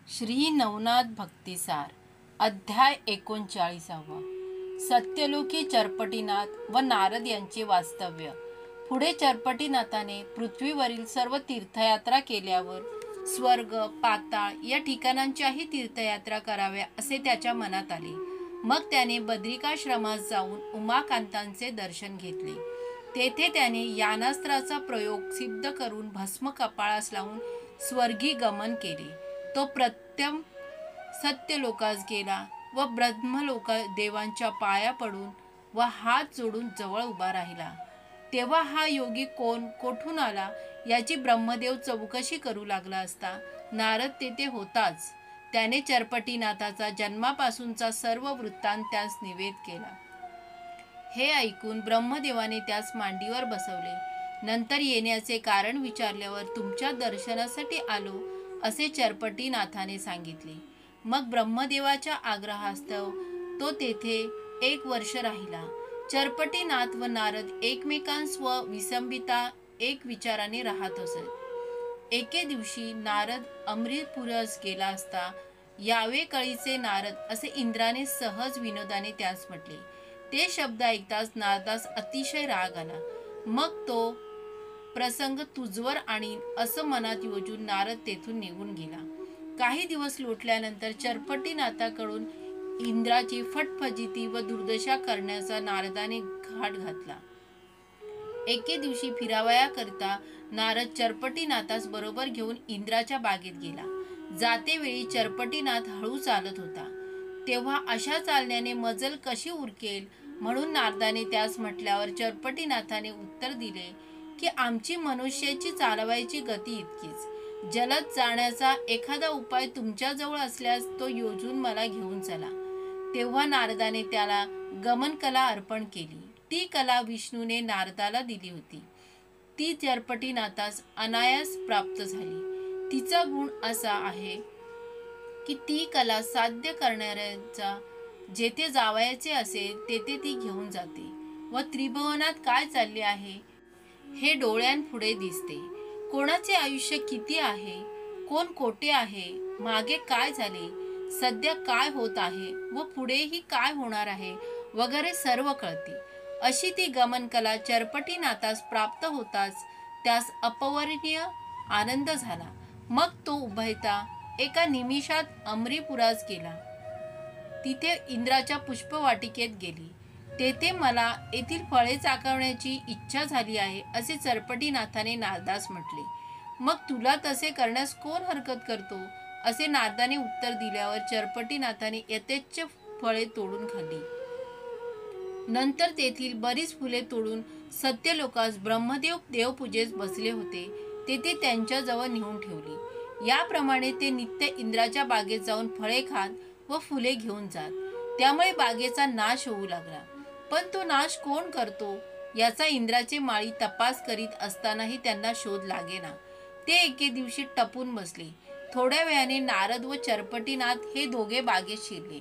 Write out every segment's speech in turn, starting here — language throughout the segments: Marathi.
श्री नवनाथ भक्तिसार अध्याय 39. सत्यलोकी चरपटीनाथ व नारद यांचे वास्तव्य. पुढे चरपटीनाथाने पृथ्वीवरील सर्व तीर्थयात्रा केल्यावर स्वर्ग पाताळ या ठिकाणांच्याही तीर्थयात्रा कराव्या असे त्याच्या मनात आले. मग त्याने बद्रिकाश्रमात जाऊन उमाकांतांचे दर्शन घेतले. तेथे त्याने यानास्त्राचा प्रयोग सिद्ध करून भस्म कपाळास लावून स्वर्गी गमन केले. तो प्रत्यम सत्यलोकास गेला व ब्रह्मलोक देवांच्या पाया पडून व हात जोडून जवळ उभा राहिला. तेव्हा हा योगी कोण, कोठून आला याची ब्रह्मदेव चौकशी करू लागला असता नारद तेथे होताच. त्याने चरपटीनाथाचा जन्मापासूनचा सर्व वृत्तांत त्यास निवेद केला. हे ऐकून ब्रह्मदेवाने त्यास मांडीवर बसवले. नंतर येण्याचे कारण विचारल्यावर तुमच्या दर्शनासाठी आलो असे चरपटीनाथाने सांगितले. मग ब्रह्मदेवाच्या आग्रहास्तव तो तेथे 1 वर्ष राहिला. चरपटीनाथ व नारद एकमेकांस व विसंबिता एक विचाराने राहत असत. एके दिवशी नारद अमरीपुरास गेला असता यावे कळीचे नारद असे इंद्राने सहज विनोदाने त्यास म्हटले. ते शब्द ऐकताच नारदास अतिशय राग आला. मग तो प्रसंग तुझवर आणीन असं मनात योजून नारद तेथून निघून गेला. काही दिवस लोटल्यानंतर चरपटीनाथाकडून इंद्राची फटफजिती व दुर्दशा करण्याचा नारदाने घाट घातला. एके दिवशी फिरावयाकरिता नारद चरपटीनाथास बरोबर घेऊन इंद्राच्या बागेत गेला. जातेवेळी चरपटीनाथ हळू चालत होता. तेव्हा अशा चालण्याने मजल कशी उरकेल म्हणून नारदाने त्यास म्हटल्यावर चरपटीनाथाने उत्तर दिले की आमची मनुष्याची चालवायची गती इतकीच. जलद जाण्याचा एखादा उपाय तुमच्याजवळ असल्यास तो योजून मला घेऊन चला. तेव्हा नारदाने त्याला गमनकला अर्पण केली. ती कला विष्णूने नारदाला दिली होती. ती चरपटीनाथास अनायास प्राप्त झाली. तिचा गुण असा आहे की ती कला साध्य करणाऱ्याचा जेथे जावयाचे असेल तेथे ती घेऊन जाते व त्रिभुवनात काय चालले आहे हे डोळ्यांपुढे दिसते. कोणाचे आयुष्य किती आहे, कोण कोठे आहे, मागे काय झाले, सध्या काय होत आहे व पुढेही काय होणार आहे वगैरे सर्व कळते. अशी ती गमनकला चरपटीनाथास प्राप्त होताच त्यास अपवर्णीय आनंद झाला. मग तो उभयता एका निमिषात अमरीपुरास गेला. तिथे इंद्राच्या पुष्पवाटिकेत गेली. तेथे मला येथील फळे चाखण्याची इच्छा झाली आहे असे चरपटीनाथाने नारदास म्हटले. मग तुला तसे करण्यास कोण हरकत करतो असे नारदाने उत्तर दिल्यावर चरपटीनाथाने यथेच्छ फळे तोडून खाल्ली. नंतर तेथील बरीच फुले तोडून सत्यलोकास ब्रह्मदेव देवपूजेस बसले होते तेथे त्यांच्याजवळ नेऊन ठेवली. याप्रमाणे ते नित्य इंद्राच्या बागेत जाऊन फळे खात व फुले घेऊन जात. त्यामुळे बागेचा नाश होऊ लागला. पण तो नाश कोण करतो याचा इंद्राचे माळी तपास करीत असतानाही त्यांना शोध लागेना. ते एके दिवशी टपून बसले. थोड्या वेळाने नारद व चरपटीनाथ हे दोघे बागेत शिरले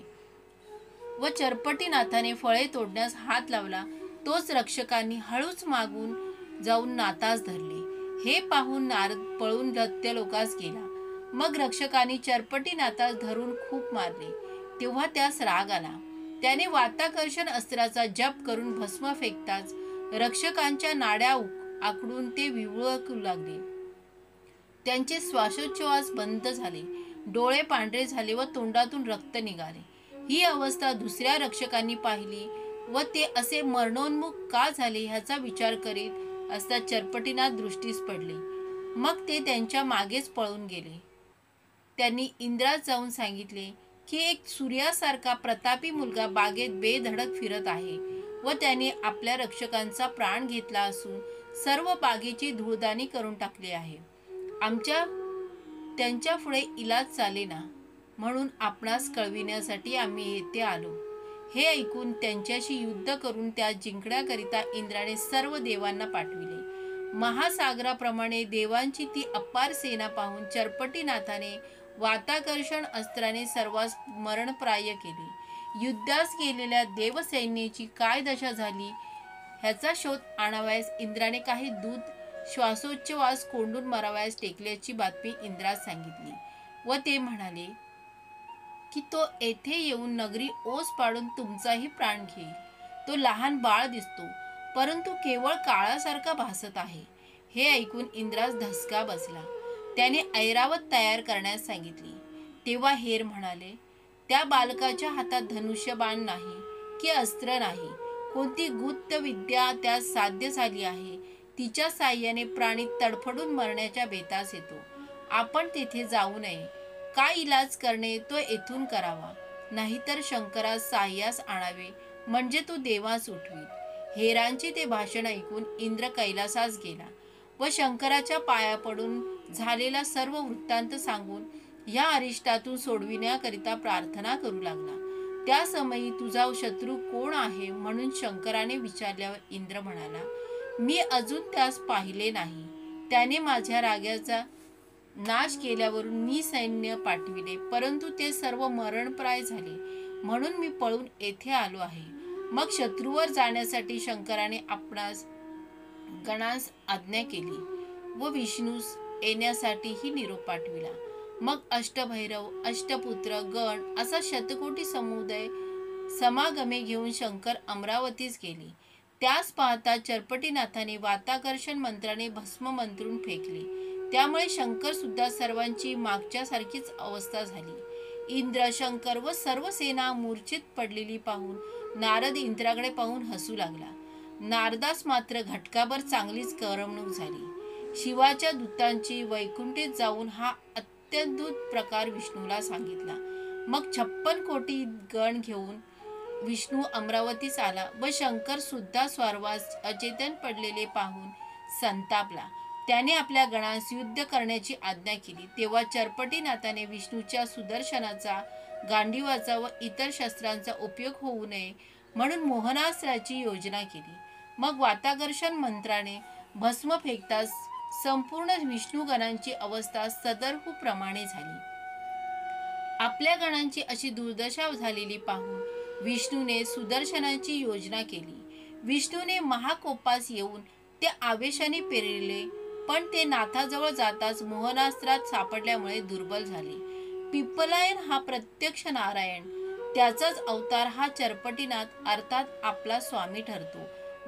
व चरपटीनाथाने फळे तोडण्यास हात लावला. तोच रक्षकांनी हळूच मागून जाऊन नाथास धरले. हे पाहून नारद पळून सत्यलोकास गेला. मग रक्षकांनी चरपटीनाथास धरून खूप मारले. तेव्हा त्यास राग आला. त्याने वाताकर्षण अस्त्राचा जप करून भस्म फेकताच रक्षकांच्या नाड्या आकडून ते विवळू लागले. त्यांचे श्वासोच्छ्वास बंद झाले, डोळे पांढरे झाले व तोंडातून रक्त निघाले. ही अवस्था दुसऱ्या रक्षकांनी पाहिली व ते असे मरणोन्मुख का झाले ह्याचा विचार करीत असता चरपटीनाथ दृष्टीस पडले. मग ते त्यांच्या मागेच पळून गेले. त्यांनी इंद्रास जाऊन सांगितले की एक सूर्यासारखा प्रतापी मुलगा बागेत बेधडक फिरत आहे व त्याने आपल्या रक्षकांचा प्राण घेतला असून सर्व बागेची धूळदाणी करून टाकली आहे. त्यांच्या पुढे इलाज चालेना म्हणून आपणास कळविण्यासाठी आम्ही येथे आलो. हे ऐकून त्यांच्याशी युद्ध करून त्या जिंकण्याकरिता इंद्राने सर्व देवांना पाठविले. महासागराप्रमाणे देवांची ती अपार सेना पाहून चरपटीनाथाने वाताकर्षण अस्त्राने सर्वांस मरणप्राय केले. युद्धास गेलेल्या देवसैन्याची काय दशा झाली ह्याचा शोध आणावयास इंद्राने काही दूत श्वासोच्छवास कोंडून मरावयास टेकल्याची बातमी इंद्रास सांगितली. व ते म्हणाले की तो येथे येऊन नगरी ओस पाडून तुमचाही प्राण घेईल. तो लहान बाळ दिसतो, परंतु केवळ काळासारखा भासत आहे. हे ऐकून इंद्रास धसका बसला. त्याने ऐरावत तयार करण्यास सांगितली. तेव्हा हेर म्हणाले, त्या बालकाच्या हातात धनुष्यबाण नाही की अस्त्र नाही, कोणती गुप्त विद्या त्यास साध्य झाली आहे. तिच्या साह्याने प्राणी तडफडून मरण्याच्या बेतास येतो. आपण तेथे जाऊ नये. काय इलाज करणे तो येथून करावा, नाहीतर शंकरास साह्यास आणावे, म्हणजे तो देवास उठवील. हेरांचे ते भाषण ऐकून इंद्र कैलासास गेला व शंकराच्या पाया पडून झालेला सर्व वृत्तांत सांगून या अरिष्टातून सोडविण्याकरिता प्रार्थना करू लागला. त्या समयी तुझा शत्रू कोण आहे म्हणून शंकराने विचारल्यावर इंद्र म्हणाला, मी अजून त्यास पाहिले नाही. त्याने माझ्या रागाचा नाश केल्यावरून मी सैन्य पाठविले, परंतु ते सर्व मरणप्राय झाले, म्हणून मी पळून येथे आलो आहे. मग शत्रूवर जाण्यासाठी शंकराने आपणास गणास आज्ञा केली व विष्णूस येण्यासाठीही निरोप पाठविला. मग अष्टभैरव, अष्टपुत्र, गण असा शतकोटी समुदाय समागमे घेऊन शंकर अमरावतीस गेले. त्यास पाहता चरपटीनाथाने वाताकर्षण मंत्राने भस्म मंत्रून फेकले. त्यामुळे शंकर सुद्धा सर्वांची मागच्यासारखीच अवस्था झाली. इंद्र, शंकर व सर्व सेना मूर्छित पडलेली पाहून नारद इंद्राकडे पाहून हसू लागला. नारदास मात्र घटकाभर चांगलीच करमणूक झाली. शिवाच्या दूतांची वैकुंठीत जाऊन हा अत्यद्भुत प्रकार विष्णूला सांगितला. मग 56 कोटी गण घेऊन विष्णू अमरावतीस आला व शंकर सुद्धा स्वार्वास अचेतन पडलेले पाहून संतापला. त्याने आपल्या गणास युद्ध करण्याची आज्ञा केली. तेव्हा चरपटीनाथाने विष्णूच्या सुदर्शनाचा, गांडीवाचा व इतर शस्त्रांचा उपयोग होऊ नये म्हणून मोहनास्त्राची योजना केली. मग वाताकर्षण मंत्राने भस्म फेकताच संपूर्ण विष्णुगणांची अवस्था सदर्भ प्रमाणे झाली. आपल्या गणांची अशी दुर्दशा झालेली पाहून विष्णूने सुदर्शनाची योजना केली. विष्णूने महाकोपास येऊन ते आवेशाने पेरले, पण ते नाथाजवळ जाताच मोहनास्त्रात सापडल्यामुळे दुर्बल झाले. पिप्पलायन हा प्रत्यक्ष नारायण, त्याचाच अवतार हा चरपटीनाथ अर्थात आपला स्वामी ठरतो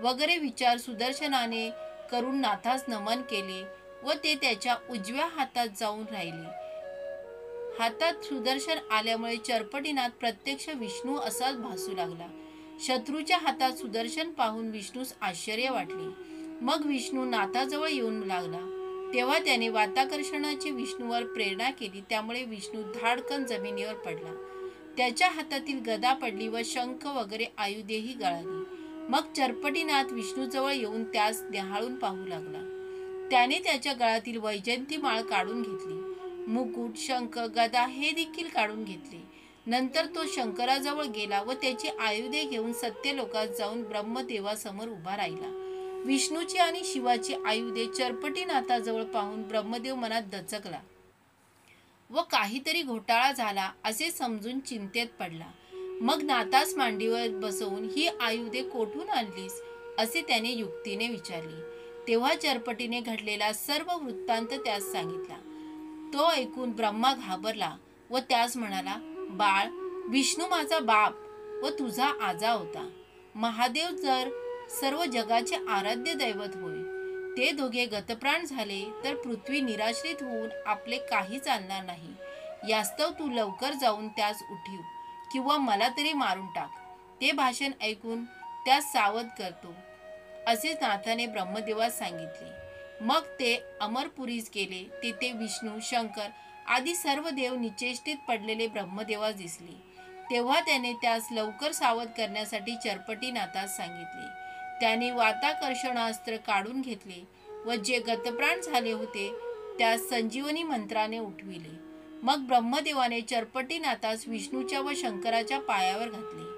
वगैरे विचार सुदर्शनाने करून नाथास नमन केले व ते त्याच्या उजव्या हातात जाऊन राहिले. हातात सुदर्शन आल्यामुळे चरपटीनाथ प्रत्यक्ष विष्णू असाच भासू लागला. शत्रूच्या हातात सुदर्शन पाहून विष्णूस आश्चर्य वाटले. मग विष्णू नाथाजवळ येऊन लागला. तेव्हा त्याने वाताकर्षणाची विष्णूवर प्रेरणा केली. त्यामुळे विष्णू धाडकन जमिनीवर पडला. त्याच्या हातातील गदा पडली व शंख वगैरे आयुधेही गळाली. मग चरपटीनाथ विष्णूजवळ येऊन त्यास न्याहाळून पाहू लागला. त्याने त्याच्या गळातील वैजयंती माळ काढून घेतली. मुकुट, शंख, गदा हे देखील काढून घेतले. नंतर तो शंकराजवळ गेला व त्याची आयुधे घेऊन सत्यलोकात जाऊन ब्रह्मदेवासमोर उभा राहिला. विष्णूची आणि शिवाची आयुधे चरपटीनाथाजवळ पाहून ब्रह्मदेव मनात दचकला व काहीतरी घोटाळा झाला असे समजून चिंतेत पडला. मग नाथास मांडीवर बसवून ही आयुधे कोठून आणलीस असे त्याने युक्तीने विचारले. तेव्हा चरपटीने घडलेला सर्व वृत्तांत त्यास सांगितला. तो ऐकून ब्रह्मा घाबरला व त्यास म्हणाला, बाळ, विष्णू माझा बाप व तुझा आजा होता. महादेव जर सर्व जगाचे आराध्य दैवत होय. ते दोघे गतप्राण झाले तर पृथ्वी निराश्रित होऊन आपले काही चालणार नाही. यास्तव तू लवकर जाऊन त्यास उठीव किंवा मला तरी मारून टाक. ते भाषण ऐकून त्यास सावध करतो असे नाथाने ब्रह्मदेवास सांगितले. मग ते अमरपुरीस गेले. तेथे विष्णू, शंकर आदी सर्व देव निचेष्टित पडलेले ब्रह्मदेवास दिसले. तेव्हा त्याने त्यास लवकर सावध करण्यासाठी चरपटीनाथास सांगितले. त्याने वाताकर्षणास्त्र काढून घेतले व जे गतप्राण झाले होते त्यास संजीवनी मंत्राने उठविले. मग ब्रह्मदेवाने चरपटीनाथास विष्णूच्या व शंकराच्या पायावर घातले.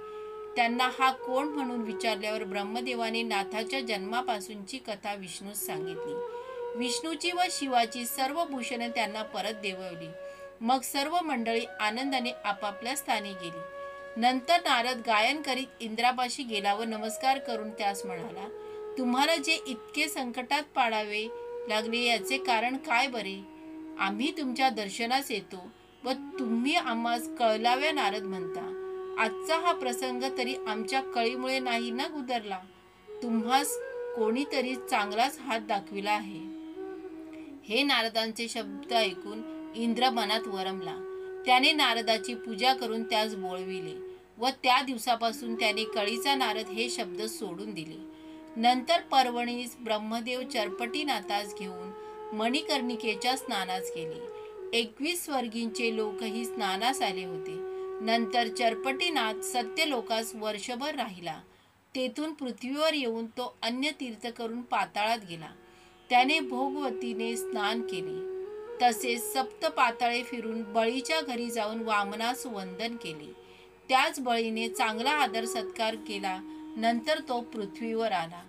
त्यांना हा कोण म्हणून विचारल्यावर ब्रह्मदेवाने नाथाच्या जन्मापासूनची कथा विष्णूस सांगितली. विष्णूची व शिवाची सर्व भूषणे त्यांना परत देववली. मग सर्व मंडळी आनंदाने आपापल्या स्थानी गेली. नंतर नारद गायन करीत इंद्रापाशी गेला व नमस्कार करून त्यास म्हणाला, तुम्हाला जे इतके संकटात पाडावे लागले याचे कारण काय बरे? आम्ही तुमच्या दर्शनास येतो व तुम्ही आम्हास कळलाव्या नारद म्हणता. आजचा हा प्रसंग तरी आमच्या कळीमुळे नाही ना उतरला. तुम्हास कोणीतरी चांगलाच हात दाखविला आहे. हे नारदांचे शब्द ऐकून इंद्र मनात वरमला. त्याने नारदाची पूजा करून त्यास बोलविले व त्या दिवसापासून त्याने कळीचा नारद हे शब्द सोडून दिले. नंतर पर्वणीस ब्रह्मदेव चरपटीनाथास घेऊन मणिकर्णिकेच्या स्नानास गेले. 21 स्वर्गींचे लोकही स्नानास आले होते. नंतर चरपटीनाथ सत्यलोकास वर्षभर राहिला. तेथून पृथ्वीवर येऊन तो अन्य तीर्थ करून पाताळात गेला. त्याने भोगवतीने स्नान केले. तसेच सप्त पाताळे फिरून बळीच्या घरी जाऊन वामनास वंदन केले. त्याच बळीने चांगला आदर सत्कार केला. नंतर तो पृथ्वीवर आला.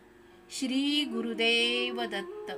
श्री गुरुदेव दत्त.